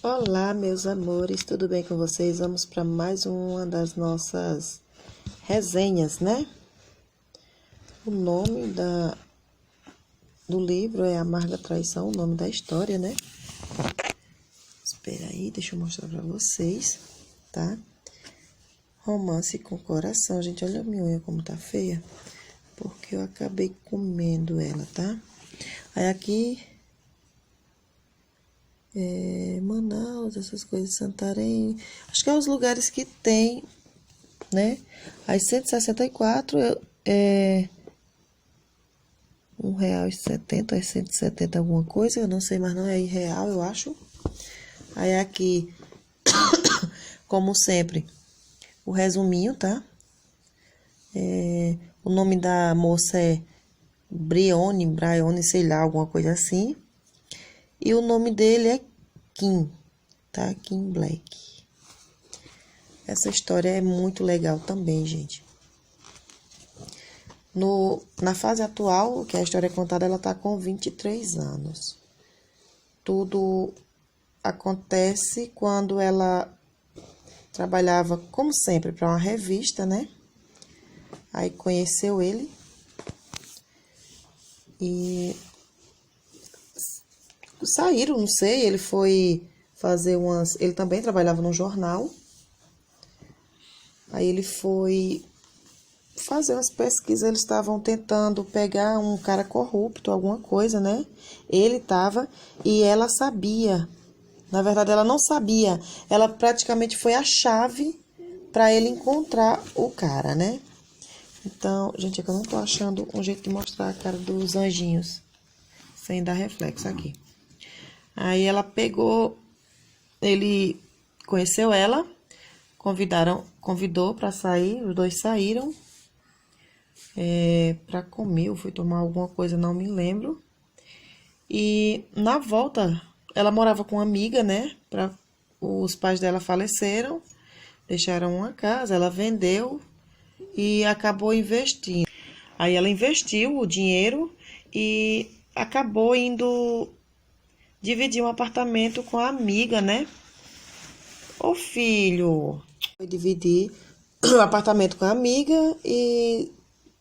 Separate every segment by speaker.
Speaker 1: Olá, meus amores, tudo bem com vocês? Vamos para mais uma das nossas resenhas, né? O nome do livro é Amarga Traição, o nome da história, né? Espera aí, deixa eu mostrar para vocês, tá? Romance com coração. Gente, olha a minha unha como tá feia, porque eu acabei comendo ela, tá? Aí aqui Manaus, essas coisas, Santarém, acho que é os lugares que tem, né? Aí 164 é R$1,70, é 170 alguma coisa, eu não sei, mas não é real, eu acho. Aí aqui, como sempre, o resuminho, tá? O nome da moça é Brione, sei lá, alguma coisa assim. E o nome dele é Kim, tá? Kim Black. Essa história é muito legal também, gente. Na fase atual, que a história é contada, ela tá com 23 anos. Tudo acontece quando ela trabalhava, como sempre, para uma revista, né? Aí conheceu ele e saíram, não sei, ele foi fazer umas... Ele também trabalhava no jornal. Aí ele foi fazer umas pesquisas, eles estavam tentando pegar um cara corrupto, alguma coisa, né? Ele estava e ela sabia. Na verdade, ela não sabia. Ela praticamente foi a chave para ele encontrar o cara, né? Então, gente, é que eu não tô achando um jeito de mostrar a cara dos anjinhos sem dar reflexo aqui. Aí ela pegou, ele conheceu ela, convidou para sair, os dois saíram para comer, ou foi tomar alguma coisa, não me lembro. E na volta, ela morava com uma amiga, né? Os pais dela faleceram, deixaram uma casa, ela vendeu e acabou investindo. Aí ela investiu o dinheiro e acabou indo dividir um apartamento com a amiga, né? Ô filho! Foi dividir o apartamento com a amiga e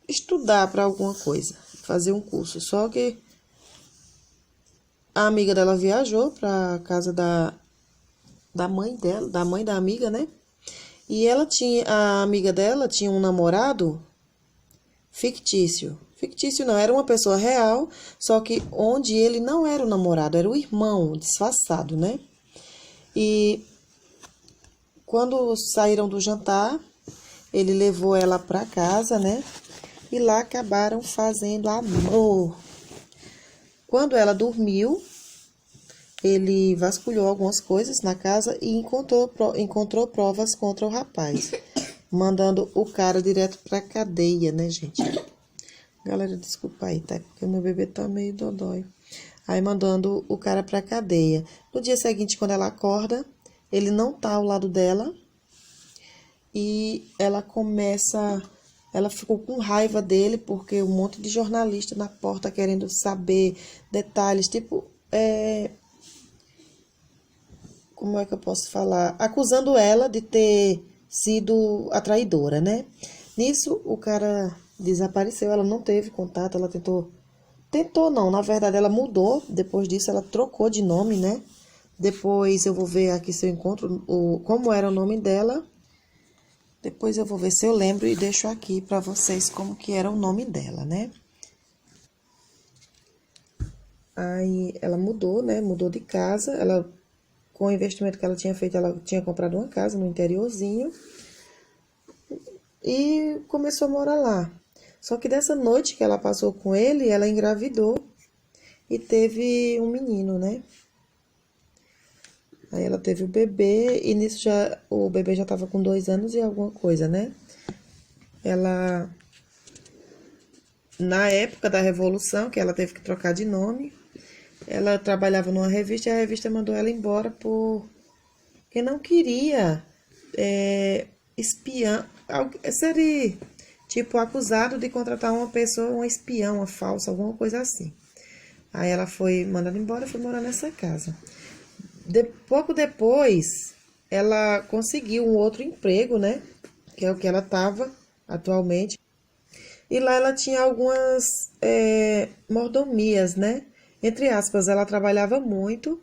Speaker 1: estudar para alguma coisa, fazer um curso. Só que a amiga dela viajou para casa da mãe dela, da mãe da amiga, né? E a amiga dela tinha um namorado fictício. Fictício não, era uma pessoa real, só que onde ele não era o namorado, era o irmão disfarçado, né? E quando saíram do jantar, ele levou ela para casa, né? E lá acabaram fazendo amor. Quando ela dormiu, ele vasculhou algumas coisas na casa e encontrou provas contra o rapaz, mandando o cara direto pra cadeia, né, gente? Galera, desculpa aí, tá? Porque meu bebê tá meio dodói. Aí mandando o cara pra cadeia. No dia seguinte, quando ela acorda, ele não tá ao lado dela e ela ficou com raiva dele porque um monte de jornalista na porta querendo saber detalhes, tipo, como é que eu posso falar? Acusando ela de ter sido a traidora, né? Nisso, o cara desapareceu, ela não teve contato, ela tentou não, na verdade ela mudou, depois disso ela trocou de nome, né? Depois eu vou ver aqui se eu encontro como era o nome dela. Depois eu vou ver se eu lembro e deixo aqui pra vocês como que era o nome dela, né? Aí ela mudou, né? Mudou de casa, com o investimento que ela tinha feito, ela tinha comprado uma casa no interiorzinho e começou a morar lá. Só que dessa noite que ela passou com ele, ela engravidou e teve um menino, né? Aí ela teve o bebê e nisso o bebê já tava com 2 anos e alguma coisa, né? Ela, na época da Revolução, que ela teve que trocar de nome, ela trabalhava numa revista e a revista mandou ela embora porque não queria espiã. Seria, tipo, acusado de contratar uma pessoa, uma espiã, uma falsa, alguma coisa assim. Aí ela foi mandada embora e foi morar nessa casa. Pouco depois, ela conseguiu um outro emprego, né? Que é o que ela estava atualmente. E lá ela tinha algumas mordomias, né? Entre aspas, ela trabalhava muito,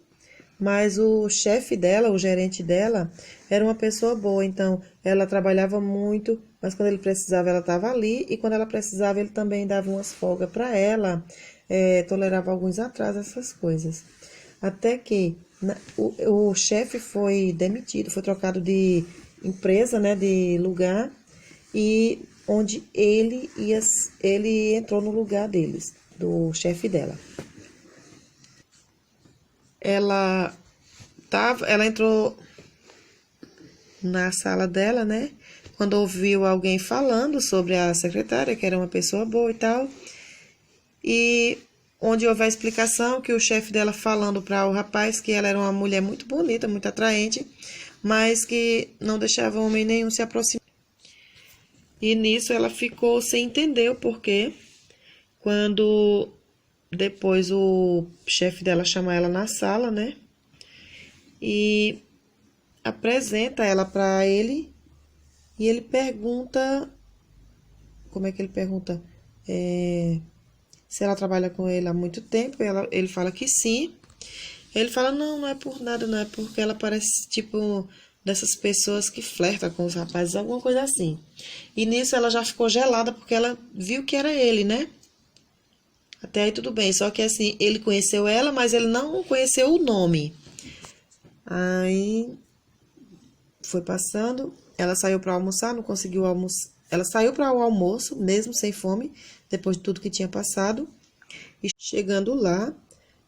Speaker 1: mas o chefe dela, o gerente dela, era uma pessoa boa. Então, ela trabalhava muito, mas quando ele precisava, ela estava ali. E quando ela precisava, ele também dava umas folgas para ela, tolerava alguns atrasos, essas coisas. Até que o chefe foi demitido, foi trocado de empresa, né, de lugar, e onde ele entrou no lugar deles, do chefe dela. Ela entrou na sala dela, né? Quando ouviu alguém falando sobre a secretária, que era uma pessoa boa e tal, e onde houve a explicação que o chefe dela falando para o rapaz que ela era uma mulher muito bonita, muito atraente, mas que não deixava homem nenhum se aproximar. E nisso ela ficou sem entender o porquê. Quando depois o chefe dela chama ela na sala, né? E apresenta ela para ele e ele pergunta, como é que ele pergunta? Se ela trabalha com ele há muito tempo, ele fala que sim. Ele fala, não, não é por nada, não é porque ela parece tipo dessas pessoas que flertam com os rapazes, alguma coisa assim. E nisso ela já ficou gelada porque ela viu que era ele, né? Até aí tudo bem, só que assim, ele conheceu ela, mas ele não conheceu o nome. Aí foi passando, ela saiu para almoçar, não conseguiu almoçar. Ela saiu para o almoço, mesmo sem fome, depois de tudo que tinha passado. E chegando lá,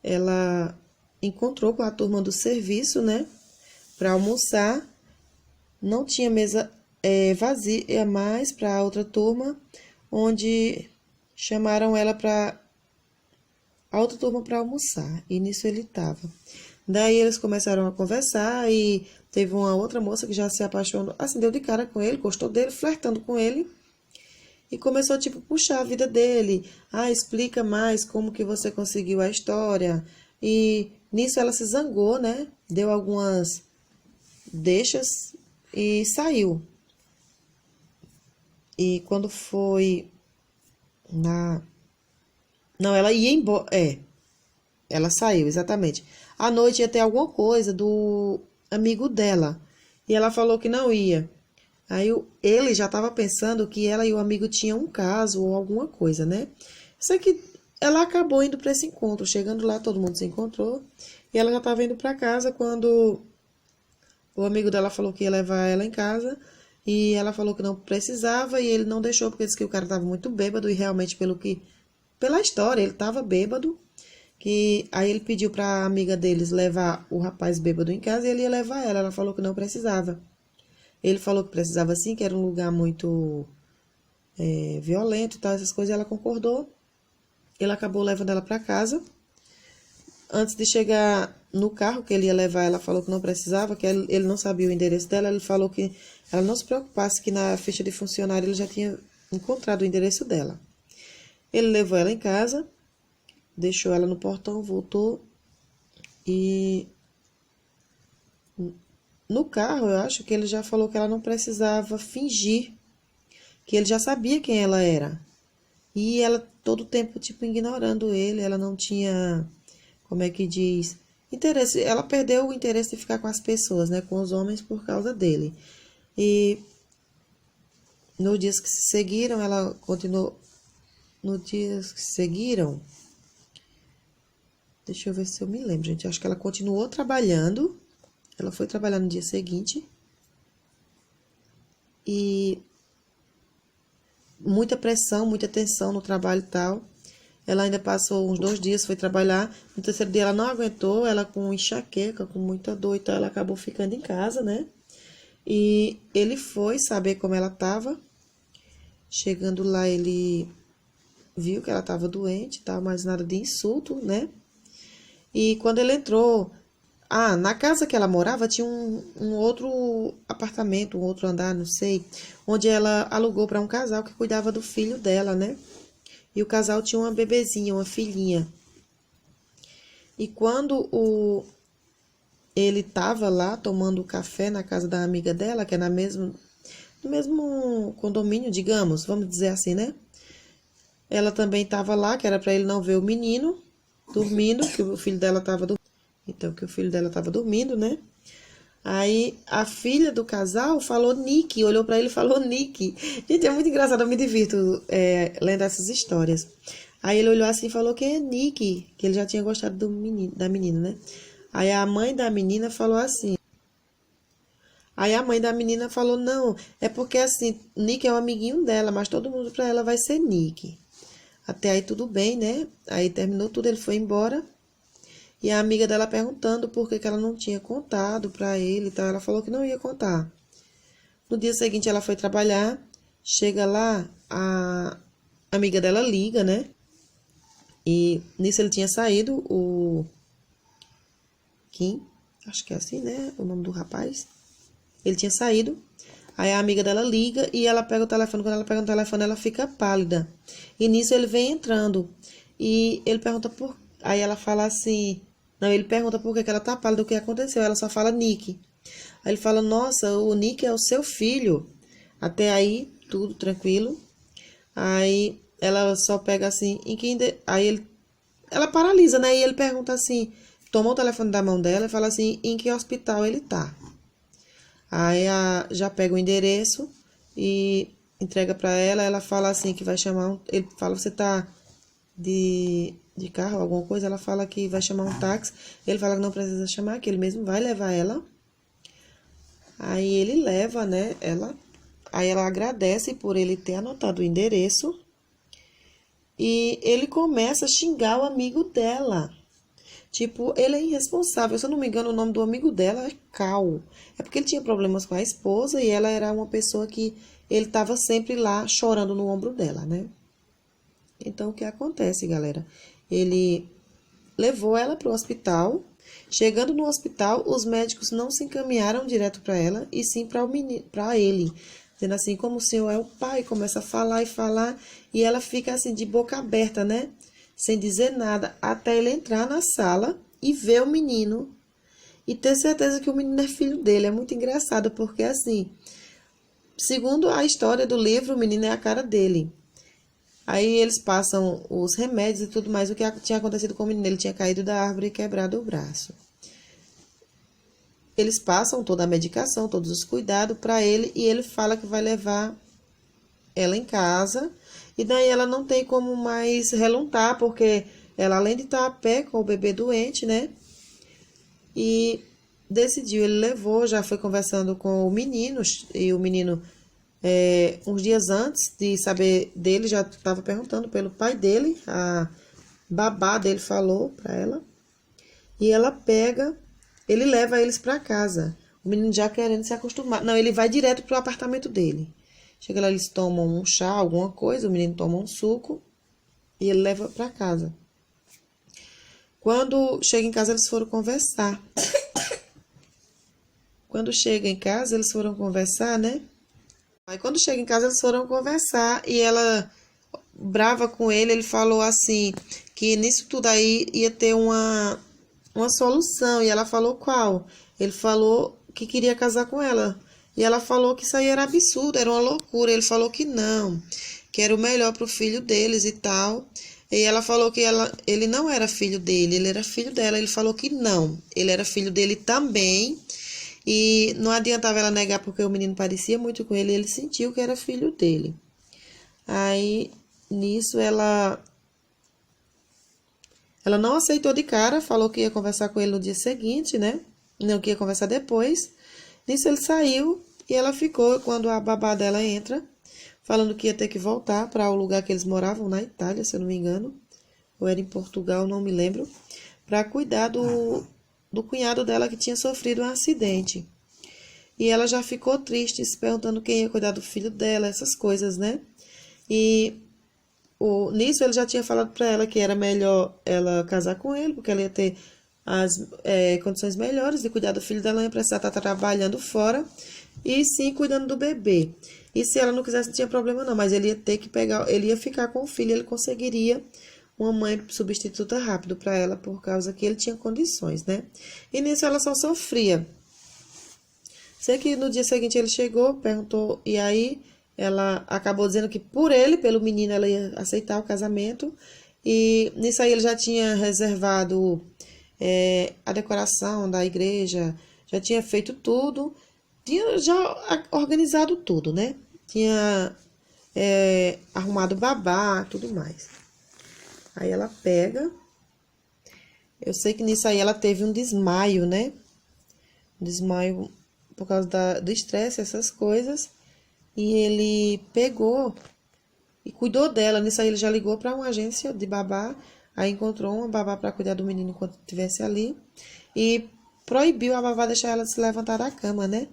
Speaker 1: ela encontrou com a turma do serviço, né, para almoçar. Não tinha mesa vazia mais para a outra turma, onde chamaram ela para a outra turma para almoçar. E nisso ele estava. Daí eles começaram a conversar e teve uma outra moça que já se apaixonou, assim, deu de cara com ele, gostou dele, flertando com ele. E começou, tipo, puxar a vida dele. Ah, explica mais como que você conseguiu a história. E nisso ela se zangou, né? Deu algumas deixas e saiu. E quando foi na... Não, ela ia embora. Ela saiu, exatamente. À noite ia ter alguma coisa do amigo dela. E ela falou que não ia. Aí ele já estava pensando que ela e o amigo tinham um caso ou alguma coisa, né? Só que ela acabou indo para esse encontro. Chegando lá, todo mundo se encontrou. E ela já estava indo para casa quando o amigo dela falou que ia levar ela em casa. E ela falou que não precisava e ele não deixou porque disse que o cara estava muito bêbado. E realmente, pela história, ele estava bêbado. Aí ele pediu para a amiga deles levar o rapaz bêbado em casa e ele ia levar ela. Ela falou que não precisava. Ele falou que precisava sim, que era um lugar muito violento e tal, essas coisas, e ela concordou. Ele acabou levando ela para casa. Antes de chegar no carro que ele ia levar, ela falou que não precisava, que ele não sabia o endereço dela. Ele falou que ela não se preocupasse, que na ficha de funcionário ele já tinha encontrado o endereço dela. Ele levou ela em casa, deixou ela no portão, voltou e no carro, eu acho que ele já falou que ela não precisava fingir, que ele já sabia quem ela era. E ela todo o tempo, tipo, ignorando ele, ela não tinha, como é que diz, interesse. Ela perdeu o interesse de ficar com as pessoas, né, com os homens por causa dele. E nos dias que se seguiram, ela continuou, nos dias que se seguiram, deixa eu ver se eu me lembro, gente, acho que ela continuou trabalhando. Ela foi trabalhar no dia seguinte e muita pressão, muita tensão no trabalho e tal. Ela ainda passou uns 2 dias, foi trabalhar. No terceiro dia ela não aguentou, ela com enxaqueca, com muita dor e tal, ela acabou ficando em casa, né? E ele foi saber como ela estava. Chegando lá, ele viu que ela estava doente e tal, mas nada de insulto, né? E quando ele entrou... na casa que ela morava tinha um outro apartamento, um outro andar, não sei, onde ela alugou para um casal que cuidava do filho dela, né? E o casal tinha uma bebezinha, uma filhinha. E quando ele tava lá tomando café na casa da amiga dela, que é no mesmo condomínio, digamos, vamos dizer assim, né? Ela também tava lá, que era para ele não ver o menino dormindo, que o filho dela tava dormindo. Então, que o filho dela tava dormindo, né? Aí a filha do casal falou Nick, olhou pra ele e falou Nick. Gente, é muito engraçado, eu me divirto lendo essas histórias. Aí ele olhou assim e falou que é Nick, que ele já tinha gostado do menino, da menina, né? Aí a mãe da menina falou assim. Aí a mãe da menina falou, não, é porque assim, Nick é um amiguinho dela, mas todo mundo pra ela vai ser Nick. Até aí tudo bem, né? Aí terminou tudo, ele foi embora. E a amiga dela perguntando por que ela não tinha contado pra ele e tal. Ela falou que não ia contar. No dia seguinte ela foi trabalhar. Chega lá, a amiga dela liga, né? E nisso ele tinha saído, o Kim. Acho que é assim, né? O nome do rapaz. Ele tinha saído. Aí a amiga dela liga e ela pega o telefone. Quando ela pega o telefone, ela fica pálida. E nisso ele vem entrando. E ele pergunta por... Aí ela fala assim... Não, ele pergunta por que ela tá pálida, o que aconteceu. Ela só fala Nick. Aí ele fala, nossa, o Nick é o seu filho. Até aí, tudo tranquilo. Aí ela só pega assim... Ela paralisa, né? E ele pergunta assim... Toma o telefone da mão dela e fala assim... Em que hospital ele tá? Aí já pega o endereço e entrega pra ela. Ela fala assim que vai chamar ele fala, você tá de carro, alguma coisa? Ela fala que vai chamar um táxi. Ele fala que não precisa chamar, que ele mesmo vai levar ela. Aí ele leva, né, ela. Aí ela agradece por ele ter anotado o endereço. E ele começa a xingar o amigo dela. Tipo, ele é irresponsável. Se eu não me engano, o nome do amigo dela é Cal. É porque ele tinha problemas com a esposa e ela era uma pessoa que ele estava sempre lá chorando no ombro dela, né? Então, o que acontece, galera? Ele levou ela para o hospital. Chegando no hospital, os médicos não se encaminharam direto para ela, e sim para ele. Dizendo assim, como o senhor é o pai, começa a falar e falar, e ela fica assim, de boca aberta, né? Sem dizer nada, até ele entrar na sala e ver o menino. E ter certeza que o menino é filho dele. É muito engraçado, porque assim, segundo a história do livro, o menino é a cara dele. Aí eles passam os remédios e tudo mais. O que tinha acontecido com o menino? Ele tinha caído da árvore e quebrado o braço. Eles passam toda a medicação, todos os cuidados para ele, e ele fala que vai levar ela em casa. E daí ela não tem como mais reluntar, porque ela, além de estar a pé com o bebê doente, né? E decidiu, ele levou, já foi conversando com o menino, e o menino, uns dias antes de saber dele, já estava perguntando pelo pai dele, a babá dele falou para ela, e ela pega, ele leva eles para casa, o menino já querendo se acostumar. Não, ele vai direto pro apartamento dele. Chega lá, eles tomam um chá, alguma coisa, o menino toma um suco e ele leva para casa. Quando chega em casa, eles foram conversar. Quando chega em casa, eles foram conversar, né? Aí quando chega em casa, eles foram conversar e ela, brava com ele falou assim, que nisso tudo aí ia ter uma solução. E ela falou qual? Ele falou que queria casar com ela. E ela falou que isso aí era absurdo, era uma loucura. Ele falou que não, que era o melhor pro filho deles e tal. E ela falou que ele não era filho dele, ele era filho dela. Ele falou que não, ele era filho dele também. E não adiantava ela negar porque o menino parecia muito com ele e ele sentiu que era filho dele. Aí, nisso, ela não aceitou de cara, falou que ia conversar com ele no dia seguinte, né? Não, que ia conversar depois. Nisso ele saiu e ela ficou quando a babá dela entra, falando que ia ter que voltar para o lugar que eles moravam, na Itália, se eu não me engano. Ou era em Portugal, não me lembro. Para cuidar do cunhado dela que tinha sofrido um acidente. E ela já ficou triste, se perguntando quem ia cuidar do filho dela, essas coisas, né? E nisso ele já tinha falado para ela que era melhor ela casar com ele, porque ela ia ter as condições melhores de cuidar do filho dela, não ia precisar estar trabalhando fora, e sim cuidando do bebê. E se ela não quisesse, não tinha problema não, mas ele ia ter que pegar, ele ia ficar com o filho, ele conseguiria uma mãe substituta rápido para ela, por causa que ele tinha condições, né? E nisso ela só sofria. Sei que no dia seguinte ele chegou, perguntou, e aí ela acabou dizendo que por ele, pelo menino, ela ia aceitar o casamento. E nisso aí ele já tinha reservado a decoração da igreja, já tinha feito tudo, tinha já organizado tudo, né? Tinha arrumado babá, tudo mais. Aí ela pega, eu sei que nisso aí ela teve um desmaio, né? Um desmaio por causa do estresse, essas coisas. E ele pegou e cuidou dela. Nisso aí ele já ligou para uma agência de babá. Aí encontrou uma babá para cuidar do menino enquanto estivesse ali. E proibiu a babá deixar ela se levantar da cama, né?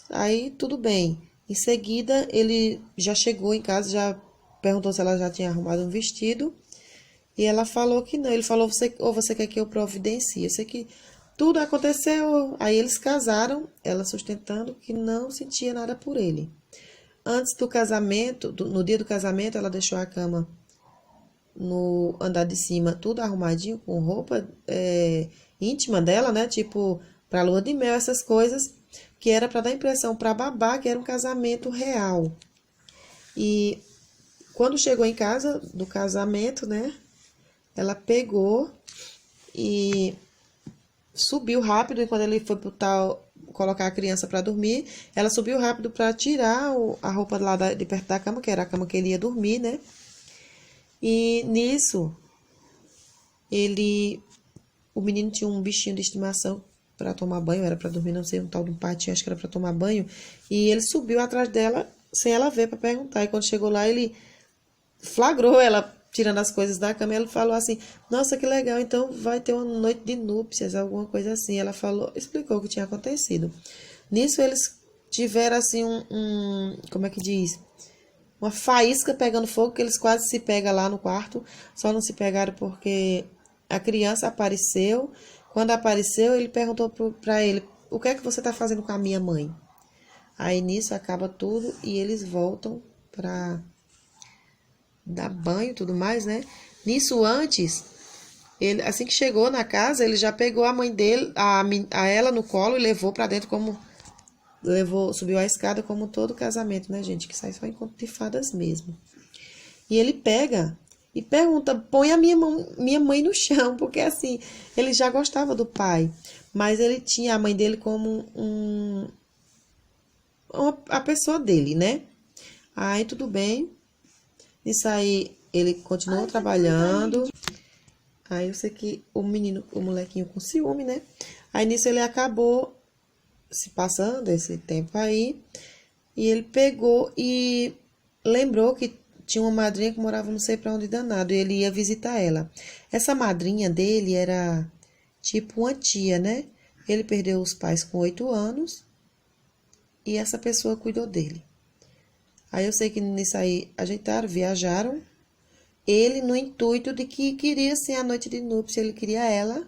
Speaker 1: Aí tudo bem. Em seguida ele já chegou em casa, já perguntou se ela já tinha arrumado um vestido. E ela falou que não. Ele falou, ou você quer que eu providencie? Eu sei que tudo aconteceu. Aí eles casaram, ela sustentando que não sentia nada por ele. Antes do casamento, no dia do casamento, ela deixou a cama no andar de cima, tudo arrumadinho, com roupa íntima dela, né? Tipo, pra lua de mel, essas coisas, que era pra dar impressão pra babá que era um casamento real. E quando chegou em casa do casamento, né? Ela pegou e subiu rápido, e quando ele foi pro tal colocar a criança para dormir, ela subiu rápido para tirar a roupa lá de perto da cama, que era a cama que ele ia dormir, né? E nisso, o menino tinha um bichinho de estimação para tomar banho, era para dormir, não sei, um tal de um patinho, acho que era para tomar banho, e ele subiu atrás dela sem ela ver para perguntar, e quando chegou lá, ele flagrou ela tirando as coisas da cama, e ele falou assim, nossa, que legal, então vai ter uma noite de núpcias, alguma coisa assim. Ela falou, explicou o que tinha acontecido. Nisso eles tiveram assim como é que diz? Uma faísca pegando fogo, que eles quase se pegam lá no quarto, só não se pegaram porque a criança apareceu. Quando apareceu, ele perguntou pra ele, o que é que você tá fazendo com a minha mãe? Aí nisso acaba tudo e eles voltam pra dar banho e tudo mais, né? Nisso antes, ele, assim que chegou na casa, ele já pegou a mãe dele, a ela no colo e levou pra dentro subiu a escada como todo casamento, né, gente? Que sai só em conto de fadas mesmo. E ele pega e pergunta, põe a minha mãe no chão, porque assim, ele já gostava do pai, mas ele tinha a mãe dele como a pessoa dele, né? Aí tudo bem. Isso aí, ele continuou trabalhando. Aí eu sei que o molequinho com ciúme, né? Aí nisso ele acabou se passando esse tempo aí. E ele pegou e lembrou que tinha uma madrinha que morava não sei pra onde danado. E ele ia visitar ela. Essa madrinha dele era tipo uma tia, né? Ele perdeu os pais com 8 anos. E essa pessoa cuidou dele. Aí eu sei que nisso aí ajeitaram, viajaram. Ele no intuito de que queria sim a noite de núpcia, ele queria ela.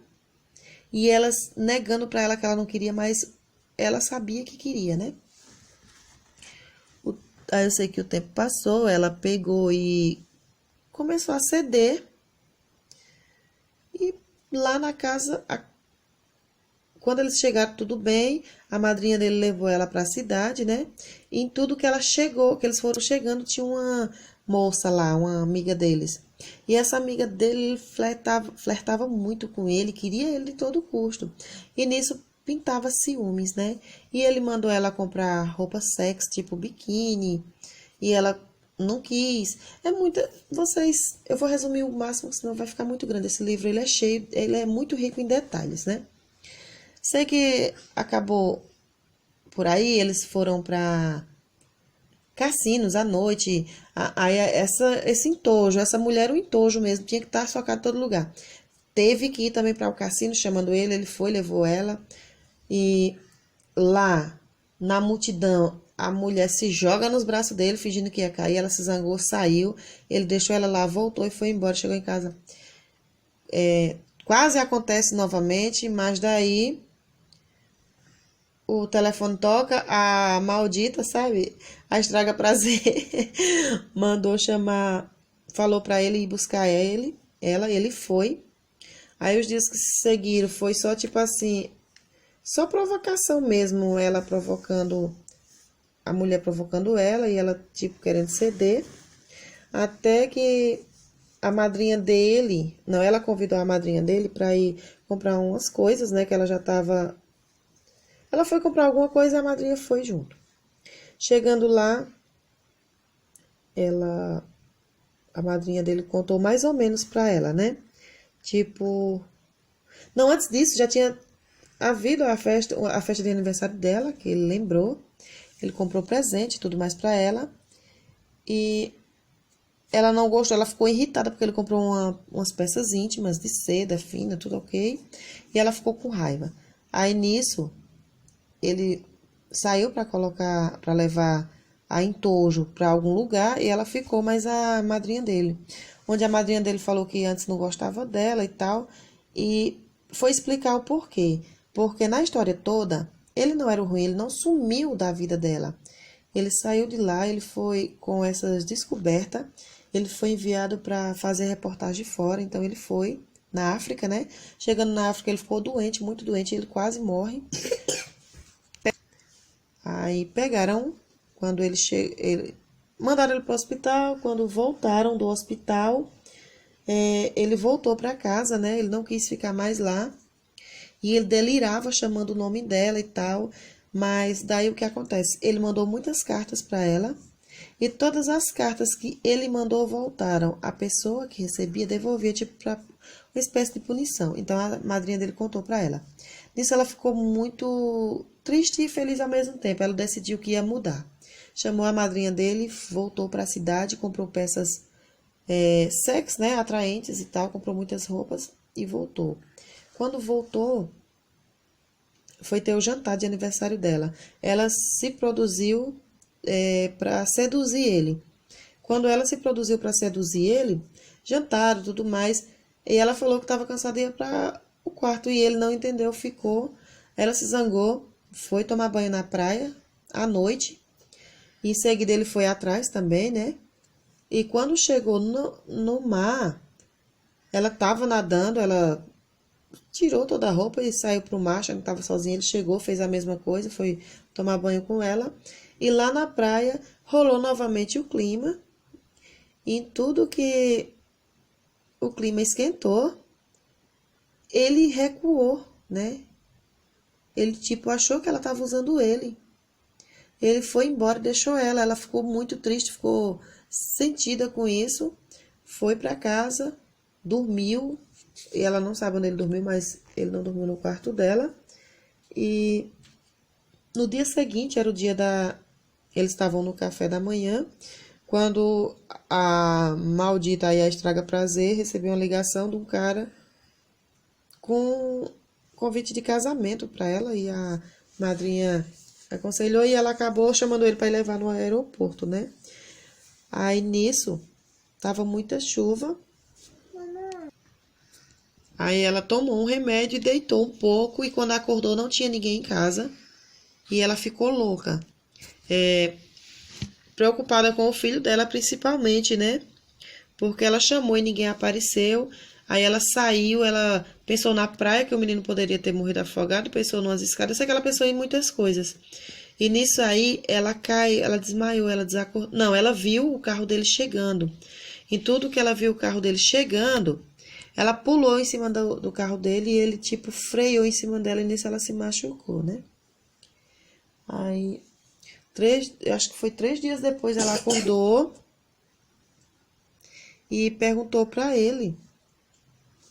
Speaker 1: E elas negando pra ela que ela não queria, mas ela sabia que queria, né? Aí eu sei que o tempo passou, ela pegou e começou a ceder. E lá na casa, quando eles chegaram tudo bem, a madrinha dele levou ela para a cidade, né? E em tudo que ela chegou, que eles foram chegando, tinha uma moça lá, uma amiga deles. E essa amiga dele flertava muito com ele, queria ele de todo custo. E nisso pintava ciúmes, né? E ele mandou ela comprar roupa sexy, tipo biquíni, e ela não quis. Eu vou resumir o máximo, senão vai ficar muito grande. Esse livro, ele é muito rico em detalhes, né? Sei que acabou por aí, eles foram para cassinos à noite. Aí esse entojo, essa mulher era um entojo mesmo, tinha que estar socada em todo lugar. Teve que ir também para o cassino, chamando ele foi, levou ela. E lá, na multidão, a mulher se joga nos braços dele, fingindo que ia cair. Ela se zangou, saiu. Ele deixou ela lá, voltou e foi embora. Chegou em casa. Quase acontece novamente, mas daí o telefone toca, a maldita, sabe? A estraga prazer mandou chamar, falou pra ele ir buscar ele. Ele foi. Aí os dias que se seguiram foi só tipo assim, só provocação mesmo, ela provocando, a mulher provocando ela e ela tipo querendo ceder, até que a madrinha dele, não, ela convidou a madrinha dele para ir comprar umas coisas, né, que ela já tava, ela foi comprar alguma coisa e a madrinha foi junto. Chegando lá, ela, a madrinha dele contou mais ou menos para ela, né? Tipo, não, antes disso já tinha havido a festa de aniversário dela, que ele lembrou. Ele comprou presente e tudo mais para ela. E ela não gostou, ela ficou irritada porque ele comprou umas peças íntimas de seda fina, tudo ok. E ela ficou com raiva. Aí nisso, ele saiu para colocar, para levar a entojo para algum lugar e ela ficou mais a madrinha dele. Onde a madrinha dele falou que antes não gostava dela e tal. E foi explicar o porquê. Porque na história toda, ele não era o ruim, ele não sumiu da vida dela. Ele saiu de lá, ele foi com essas descobertas, ele foi enviado para fazer reportagem fora, então ele foi na África, né? Chegando na África, ele ficou doente, muito doente, ele quase morre. Aí pegaram, quando mandaram ele para o hospital, quando voltaram do hospital, ele voltou para casa, né? Ele não quis ficar mais lá. E ele delirava chamando o nome dela e tal. Mas daí o que acontece? Ele mandou muitas cartas para ela. E todas as cartas que ele mandou voltaram. A pessoa que recebia devolvia, tipo, para uma espécie de punição. Então a madrinha dele contou para ela. Nisso ela ficou muito triste e feliz ao mesmo tempo. Ela decidiu que ia mudar. Chamou a madrinha dele, voltou para a cidade, comprou peças sexy, né, atraentes e tal, comprou muitas roupas e voltou. Quando voltou, foi ter o jantar de aniversário dela. Ela se produziu para seduzir ele. Quando ela se produziu para seduzir ele, jantaram, tudo mais, e ela falou que estava cansada e ia para o quarto e ele não entendeu, ficou. Ela se zangou, foi tomar banho na praia à noite. Em seguida ele foi atrás também, né? E quando chegou no mar, ela estava nadando, ela tirou toda a roupa e saiu pro mar, achando que estava sozinha. Ele chegou, fez a mesma coisa, foi tomar banho com ela. E lá na praia rolou novamente o clima. E em tudo que o clima esquentou, ele recuou, né? Ele tipo achou que ela estava usando ele. Ele foi embora e deixou ela. Ela ficou muito triste, ficou sentida com isso. Foi para casa, dormiu. E ela não sabe onde ele dormiu, mas ele não dormiu no quarto dela. E no dia seguinte, era o dia da... Eles estavam no café da manhã, quando a maldita e a Estraga Prazer recebeu uma ligação de um cara com convite de casamento para ela. E a madrinha aconselhou e ela acabou chamando ele para ir levar no aeroporto, né? Aí nisso, tava muita chuva. Aí ela tomou um remédio e deitou um pouco. E quando acordou, não tinha ninguém em casa. E ela ficou louca. Preocupada com o filho dela, principalmente, né? Porque ela chamou e ninguém apareceu. Aí ela saiu, ela pensou na praia, que o menino poderia ter morrido afogado. Pensou numas escadas. Eu sei que ela pensou em muitas coisas. E nisso aí, ela caiu, ela desmaiou, ela desacordou. Não, ela viu o carro dele chegando. Em tudo que ela viu o carro dele chegando, ela pulou em cima do carro dele e ele, tipo, freou em cima dela e nisso ela se machucou, né? Aí, eu acho que foi 3 dias depois, ela acordou e perguntou pra ele.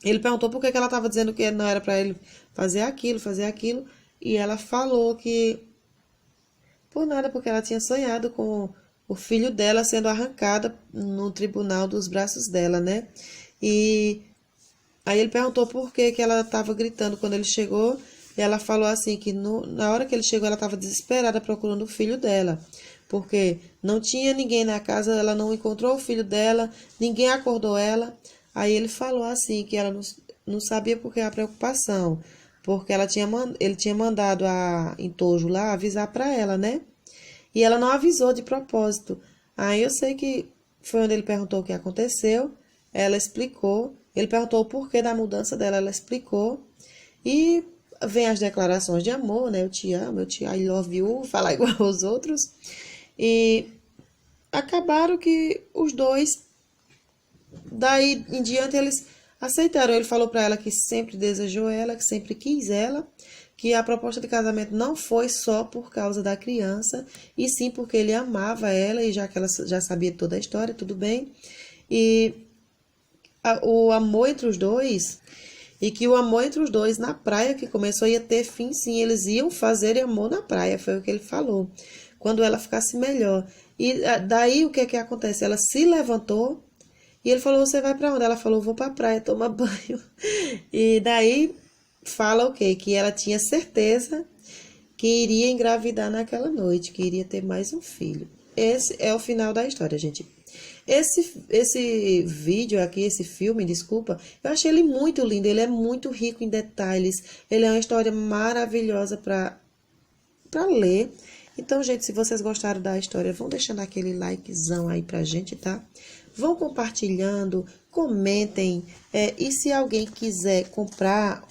Speaker 1: Ele perguntou por que ela estava dizendo que não era pra ele fazer aquilo. E ela falou que por nada, porque ela tinha sonhado com o filho dela sendo arrancado no tribunal dos braços dela, né? E aí ele perguntou por que ela estava gritando quando ele chegou. E ela falou assim que na hora que ele chegou, ela estava desesperada procurando o filho dela. Porque não tinha ninguém na casa, ela não encontrou o filho dela, ninguém acordou ela. Aí ele falou assim que ela não sabia por que a preocupação. Porque ele tinha mandado a Entojo lá avisar para ela, né? E ela não avisou de propósito. Aí eu sei que foi onde ele perguntou o que aconteceu. Ela explicou Ele perguntou o porquê da mudança dela, ela explicou. E vem as declarações de amor, né? Eu te amo, I love you, falar igual aos outros. E acabaram que os dois, daí em diante, eles aceitaram. Ele falou para ela que sempre desejou ela, que sempre quis ela, que a proposta de casamento não foi só por causa da criança, e sim porque ele amava ela, e já que ela já sabia toda a história, tudo bem. E o amor entre os dois, e que o amor entre os dois na praia que começou ia ter fim, sim, eles iam fazer amor na praia, foi o que ele falou, quando ela ficasse melhor. E daí o que é que acontece? Ela se levantou e ele falou: você vai para onde? Ela falou: vou para a praia tomar banho. E daí fala o quê? Que ela tinha certeza que iria engravidar naquela noite, que iria ter mais um filho. Esse é o final da história, gente. Esse vídeo aqui, esse filme, desculpa, eu achei ele muito lindo, ele é muito rico em detalhes, ele é uma história maravilhosa para ler. Então, gente, se vocês gostaram da história, vão deixando aquele likezão aí pra gente, tá? Vão compartilhando, comentem. E se alguém quiser comprar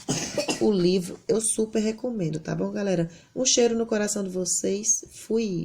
Speaker 1: o livro, eu super recomendo, tá bom, galera? Um cheiro no coração de vocês. Fui!